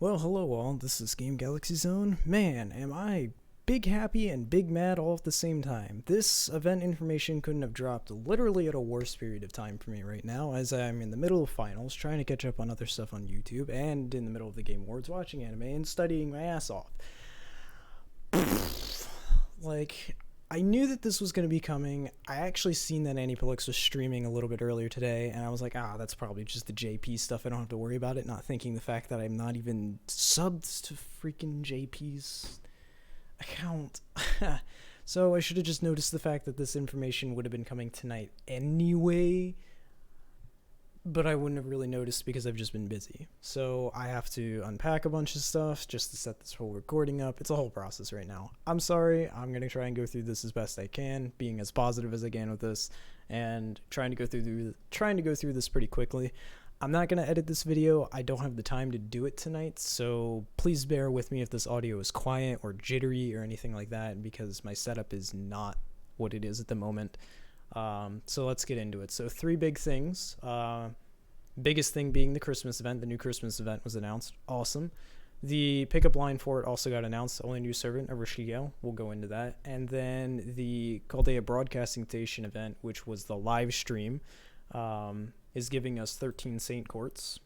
Well, hello all, this is Game Galaxy Zone. Man, am I big happy and big mad all at the same time. This event information couldn't have dropped literally at a worse period of time for me right now, as I'm in the middle of finals, trying to catch up on other stuff on YouTube, and in the middle of the Game Awards watching anime and studying my ass off. Like, I knew that this was going to be coming. I actually seen that Aniplex was streaming a little bit earlier today, and I was like, that's probably just the JP stuff. I don't have to worry about it, not thinking the fact that I'm not even subbed to freaking JP's account. So I should have just noticed the fact that this information would have been coming tonight anyway, but I wouldn't have really noticed because I've just been busy. So I have to unpack a bunch of stuff just to set this whole recording up. It's a whole process right now. I'm sorry. I'm going to try and go through this as best I can, being as positive as I can with this, and trying to go through this pretty quickly. I'm not going to edit this video. I don't have the time to do it tonight, so please bear with me if this audio is quiet or jittery or anything like that, because my setup is not what it is at the moment. So let's get into it. So 3 big things. Biggest thing being the Christmas event. The new Christmas event was announced. Awesome. The pickup line for it also got announced. Only new servant, Ereshkigal. We'll go into that. And then the Caldea Broadcasting Station event, which was the live stream, is giving us 13 Saint Courts.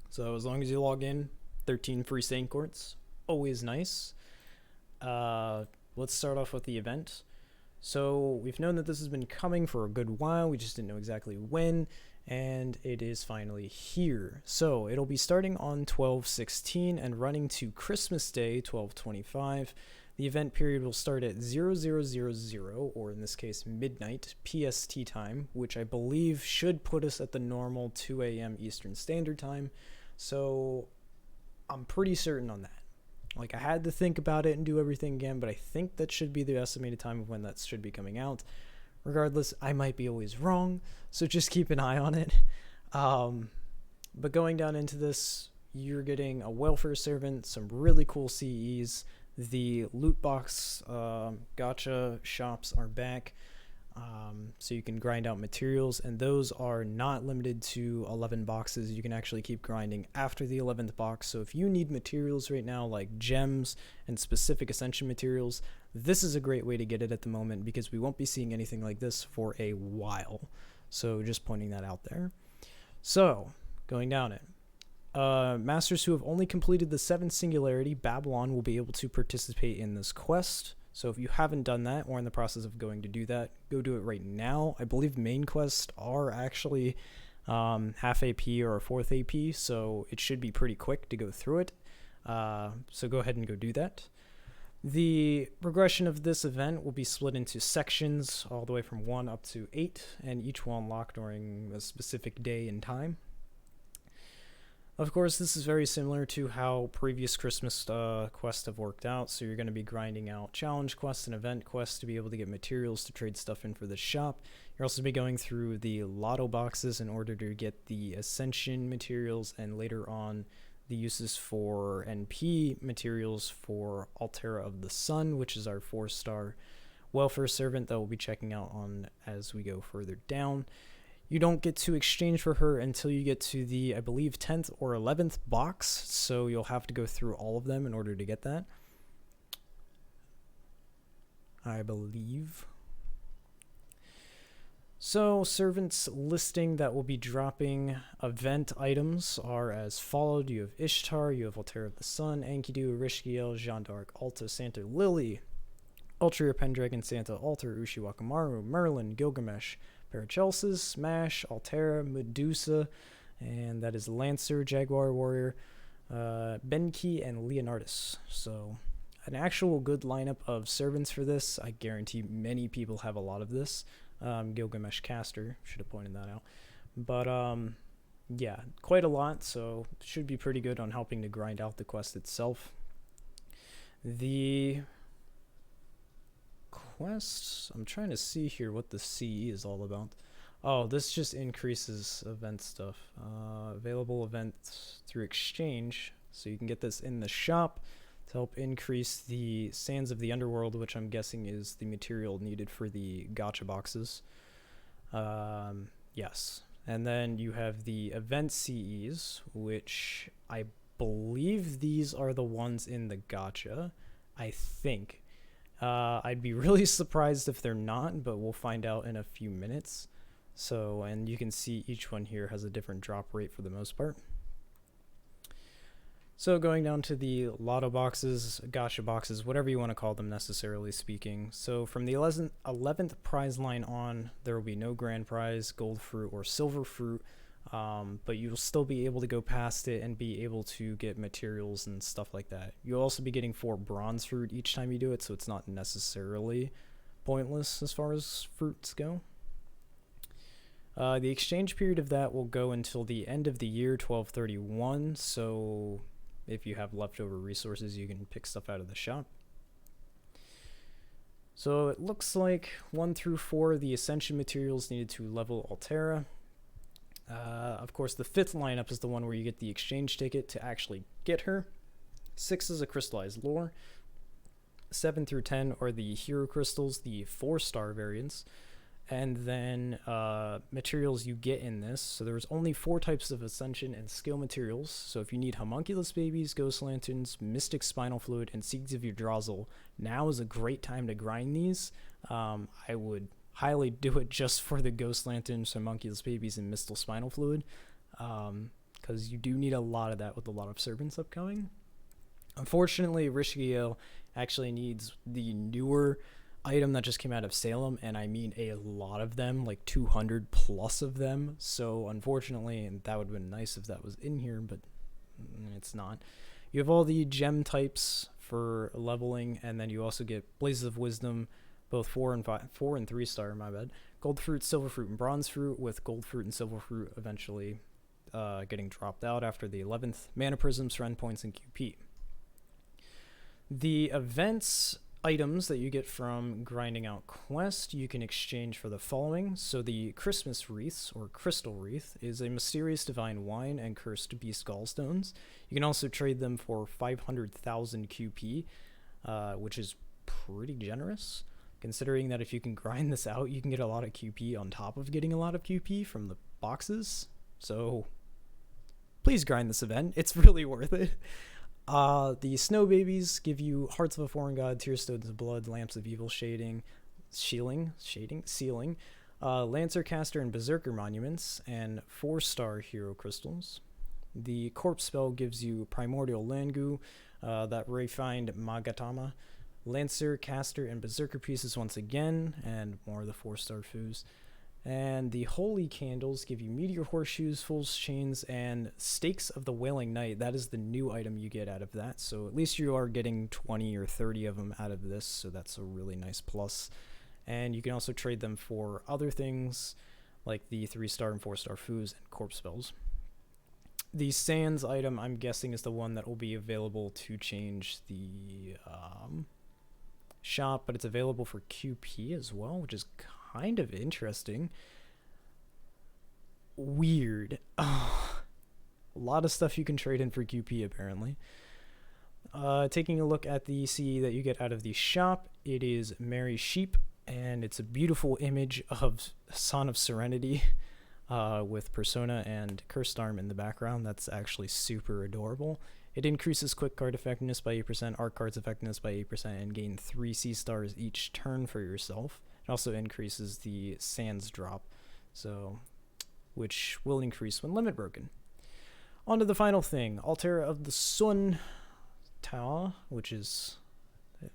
So as long as you log in, 13 free Saint Courts. Always nice. Let's start off with the event. So we've known that this has been coming for a good while. We just didn't know exactly when, and it is finally here. So it'll be starting on 12/16 and running to Christmas Day, 12/25. The event period will start at 0000, or in this case midnight PST time, which I believe should put us at the normal 2 a.m. Eastern Standard Time. So I'm pretty certain on that. Like, I had to think about it and do everything again, but I think that should be the estimated time of when that should be coming out. Regardless, I might be always wrong, so just keep an eye on it. But going down into this, you're getting a welfare servant, some really cool CEs. The loot box gacha shops are back, so you can grind out materials, and those are not limited to 11 boxes. You can actually keep grinding after the 11th box. So if you need materials right now, like gems and specific ascension materials, this is a great way to get it at the moment, because we won't be seeing anything like this for a while. So just pointing that out there. So going down it, masters who have only completed the 7th singularity, Babylon, will be able to participate in this quest. So if you haven't done that or in the process of going to do that, go do it right now. I believe main quests are actually half AP or a 4th AP, so it should be pretty quick to go through it. So go ahead and go do that. The progression of this event will be split into sections all the way from 1 up to 8, and each will unlock during a specific day and time. Of course, this is very similar to how previous Christmas quests have worked out, so you're going to be grinding out challenge quests and event quests to be able to get materials to trade stuff in for the shop. You'll also be going through the lotto boxes in order to get the ascension materials, and later on the uses for NP materials for Altera of the Sun, which is our 4-star welfare servant that we'll be checking out on as we go further down. You don't get to exchange for her until you get to the, I believe, 10th or 11th box, so you'll have to go through all of them in order to get that, I believe. So servants listing that will be dropping event items are as followed. You have Ishtar, you have Altera of the Sun, Enkidu, Ereshkigal, Jeanne d'Arc, Alta, Santa Lily, Ultra Pendragon, Santa, Alter, Ushiwakamaru, Merlin, Gilgamesh, Paracelsus, Smash, Altera, Medusa, and that is Lancer, Jaguar Warrior, Benki, and Leonardus. So an actual good lineup of servants for this. I guarantee many people have a lot of this. Gilgamesh Caster, should have pointed that out. But yeah, quite a lot, so should be pretty good on helping to grind out the quest itself. The quest, I'm trying to see here what the CE is all about. Oh, this just increases event stuff. Available events through exchange, so you can get this in the shop to help increase the Sands of the Underworld, which I'm guessing is the material needed for the gacha boxes. Yes. And then you have the event CEs, which I believe these are the ones in the gacha. I think. I'd be really surprised if they're not, but we'll find out in a few minutes. So, and you can see each one here has a different drop rate for the most part. So going down to the lotto boxes, gacha boxes, whatever you want to call them necessarily speaking. So from the 11th prize line on, there will be no grand prize, gold fruit, or silver fruit, but you'll still be able to go past it and be able to get materials and stuff like that. You'll also be getting 4 bronze fruit each time you do it, so it's not necessarily pointless as far as fruits go. The exchange period of that will go until the end of the year, 12/31, so if you have leftover resources, you can pick stuff out of the shop. So it looks like 1 through 4, the Ascension materials needed to level Altera. Of course, the 5th lineup is the one where you get the exchange ticket to actually get her. 6 is a crystallized lore. 7 through 10 are the hero crystals, the 4-star variants. And then materials you get in this. So there's only 4 types of Ascension and skill materials. So if you need Homunculus Babies, Ghost Lanterns, Mystic Spinal Fluid, and Seeds of Yggdrasil, now is a great time to grind these. I would highly do it just for the Ghost Lanterns, Homunculus Babies, and Mystic Spinal Fluid. Because you do need a lot of that with a lot of Serpents upcoming. Unfortunately, Ereshkigal actually needs the newer item that just came out of Salem, and I mean a lot of them, like 200 plus of them. So unfortunately, and that would have been nice if that was in here, but it's not. You have all the gem types for leveling, and then you also get Blazes of Wisdom, both 4 and 3-star, my bad. Gold fruit, silver fruit, and bronze fruit, with gold fruit and silver fruit eventually getting dropped out after the 11th. Mana prisms, Ren points, and QP. The events items that you get from grinding out quest you can exchange for the following. So the Christmas wreaths, or crystal wreath, is a mysterious divine wine and cursed beast gallstones. You can also trade them for 500,000 QP, which is pretty generous, considering that if you can grind this out, you can get a lot of QP on top of getting a lot of QP from the boxes. So please grind this event, it's really worth it. The Snow Babies give you Hearts of a Foreign God, Tear Stones of Blood, Lamps of Evil Sealing, Lancer Caster and Berserker Monuments, and 4-star Hero Crystals. The Corpse Spell gives you Primordial Langu, that refined Magatama, Lancer, Caster, and Berserker pieces once again, and more of the 4-star foos. And the Holy Candles give you Meteor Horseshoes, Fool's Chains, and Stakes of the Wailing Knight. That is the new item you get out of that. So at least you are getting 20 or 30 of them out of this, so that's a really nice plus. And you can also trade them for other things, like the 3-star and 4-star foos and corpse spells. The Sands item, I'm guessing, is the one that will be available to change the shop, but it's available for QP as well, which is kind of interesting. Weird. A lot of stuff you can trade in for QP, apparently. Taking a look at the CE that you get out of the shop, it is Merry Sheep, and it's a beautiful image of Son of Serenity with Persona and Cursed Arm in the background. That's actually super adorable. It increases quick card effectiveness by 8%, art cards effectiveness by 8%, and gain 3 C stars each turn for yourself. It also increases the Sands drop, which will increase when limit broken. On to the final thing, Altera of the Sun Tower, which is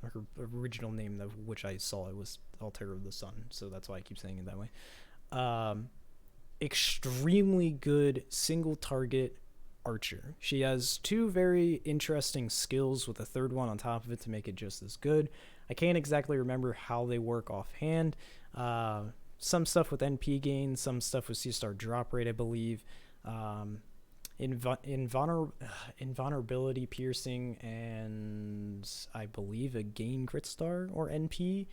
her original name, of which I saw it was Altera of the Sun, so that's why I keep saying it that way. Extremely good single target archer. She has 2 very interesting skills with a 3rd one on top of it to make it just as good. I can't exactly remember how they work offhand. Some stuff with NP gain, some stuff with C-star drop rate, I believe. Invulnerability piercing, and I believe a gain crit star or NP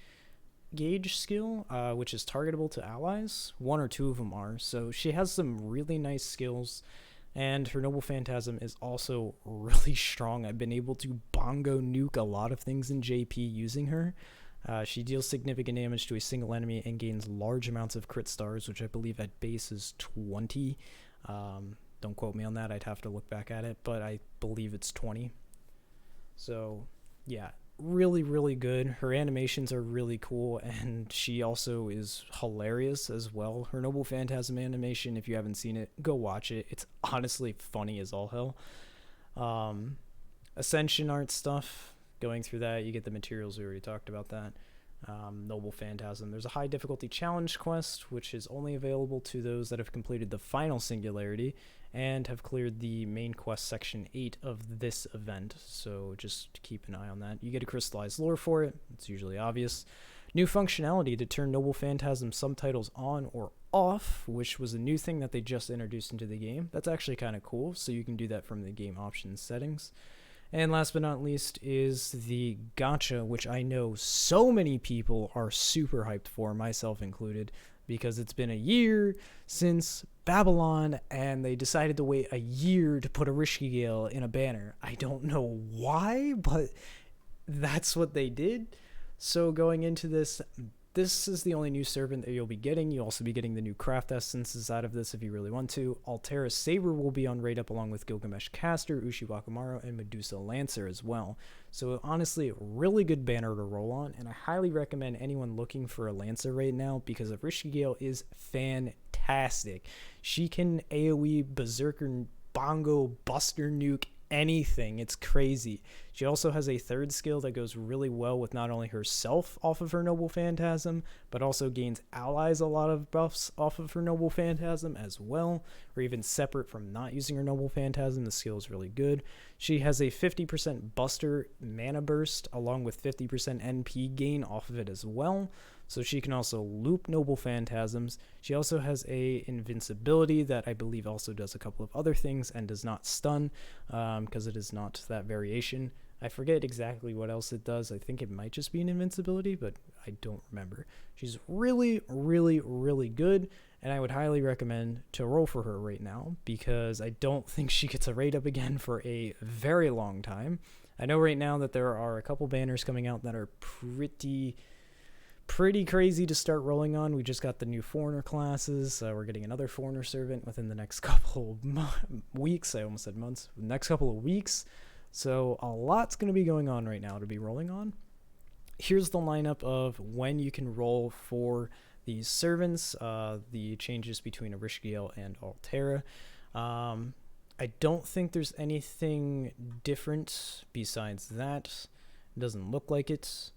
gauge skill, which is targetable to allies. 1 or 2 of them are. So she has some really nice skills. And her Noble Phantasm is also really strong. I've been able to bongo nuke a lot of things in JP using her. She deals significant damage to a single enemy and gains large amounts of crit stars, which I believe at base is 20. Don't quote me on that. I'd have to look back at it, but I believe it's 20. So, yeah, really, really good. Her animations are really cool, and she also is hilarious as well. Her Noble Phantasm animation, if you haven't seen it, go watch it. It's honestly funny as all hell. Ascension art stuff, going through that, you get the materials. We already talked about that. Noble Phantasm. There's a high difficulty challenge quest, which is only available to those that have completed the final singularity and have cleared the main quest section 8 of this event. So just keep an eye on that. You get a crystallized lore for it. It's usually obvious. New functionality to turn Noble Phantasm subtitles on or off, which was a new thing that they just introduced into the game. That's actually kind of cool. So you can do that from the game options settings. And last but not least is the gacha, which I know so many people are super hyped for, myself included, because it's been a year since Babylon, and they decided to wait a year to put Ereshkigal in a banner. I don't know why, but that's what they did. So going into this is the only new servant that you'll be getting. You'll also be getting the new craft essences out of this if you really want to. Altera Saber will be on rate up along with Gilgamesh Caster, Ushi Wakamaru, and Medusa Lancer as well. So honestly, a really good banner to roll on, and I highly recommend anyone looking for a Lancer right now because Ereshkigal is fantastic. She can AoE, Berserker, Bongo, Buster Nuke, anything. It's crazy. She also has a third skill that goes really well with not only herself off of her Noble Phantasm, but also gains allies a lot of buffs off of her Noble Phantasm as well, or even separate from not using her Noble Phantasm. The skill is really good. She has a 50% Buster mana burst along with 50% NP gain off of it as well. So she can also loop Noble Phantasms. She also has a invincibility that I believe also does a couple of other things and does not stun, because it is not that variation. I forget exactly what else it does. I think it might just be an invincibility, but I don't remember. She's really, really, really good, and I would highly recommend to roll for her right now because I don't think she gets a rate up again for a very long time. I know right now that there are a couple banners coming out that are pretty crazy to start rolling on. We just got the new Foreigner classes. We're getting another Foreigner servant within the next couple weeks. I almost said months. Next couple of weeks. So a lot's going to be going on right now to be rolling on. Here's the lineup of when you can roll for these servants, the changes between Ereshkigal and Altera. I don't think there's anything different besides that. It doesn't look like it.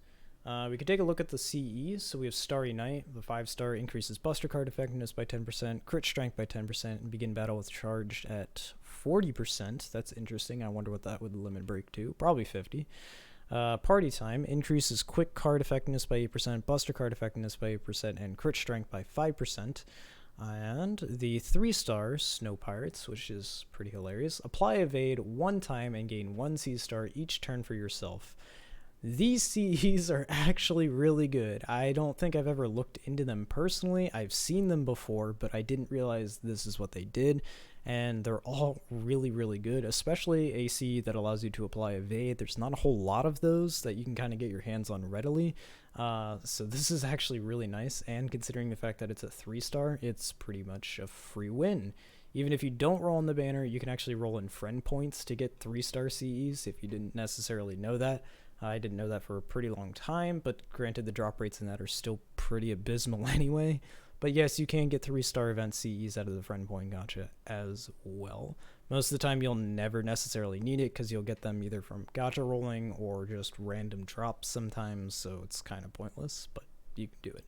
We could take a look at the CEs. So we have Starry Night. The 5-star increases Buster card effectiveness by 10%, crit strength by 10%, and begin battle with charged at 40%. That's interesting. I wonder what that would limit break to. Probably 50. Party Time increases quick card effectiveness by 8%, Buster card effectiveness by 8%, and crit strength by 5%. And the 3-star Snow Pirates, which is pretty hilarious. Apply Evade one time and gain 1 C-star each turn for yourself. These CEs are actually really good. I don't think I've ever looked into them personally. I've seen them before, but I didn't realize this is what they did. And they're all really, really good, especially a CE that allows you to apply Evade. There's not a whole lot of those that you can kind of get your hands on readily. So this is actually really nice. And considering the fact that it's a 3-star, it's pretty much a free win. Even if you don't roll on the banner, you can actually roll in friend points to get 3-star CEs if you didn't necessarily know that. I didn't know that for a pretty long time, but granted the drop rates in that are still pretty abysmal anyway. But yes, you can get 3-star event CEs out of the friend point gacha as well. Most of the time you'll never necessarily need it because you'll get them either from gacha rolling or just random drops sometimes, so it's kind of pointless, but you can do it.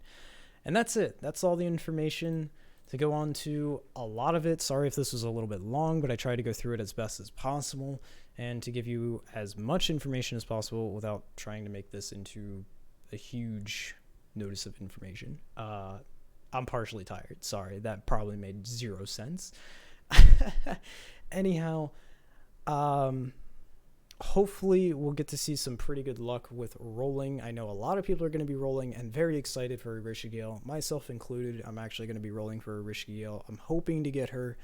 And that's it. That's all the information to go on to a lot of it. Sorry if this was a little bit long, but I tried to go through it as best as possible and to give you as much information as possible without trying to make this into a huge notice of information. I'm partially tired. Sorry, that probably made 0 sense. Anyhow, hopefully we'll get to see some pretty good luck with rolling. I know a lot of people are going to be rolling and very excited for Ereshkigal, myself included. I'm actually going to be rolling for Ereshkigal. I'm hoping to get her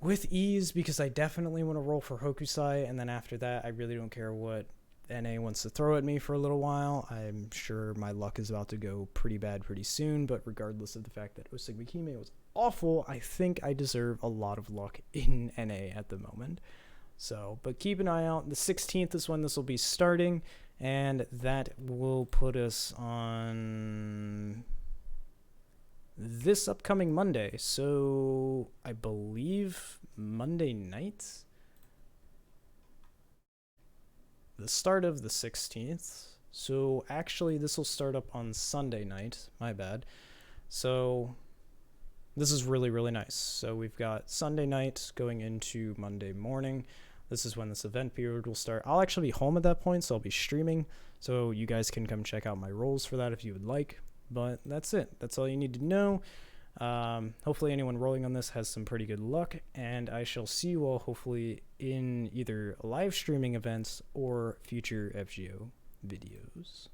with ease because I definitely want to roll for Hokusai, and then after that I really don't care what NA wants to throw at me for a little while. I'm sure my luck is about to go pretty bad pretty soon, but regardless of the fact that Osigwakime was awful, I think I deserve a lot of luck in NA at the moment. So, but keep an eye out. The 16th is when this will be starting, and that will put us on this upcoming Monday. So, I believe Monday night? The start of the 16th. So, actually, this will start up on Sunday night. My bad. So, this is really, really nice. So, we've got Sunday night going into Monday morning. This is when this event period will start. I'll actually be home at that point, so I'll be streaming. So you guys can come check out my roles for that if you would like. But that's it. That's all you need to know. Hopefully anyone rolling on this has some pretty good luck. And I shall see you all hopefully in either live streaming events or future FGO videos.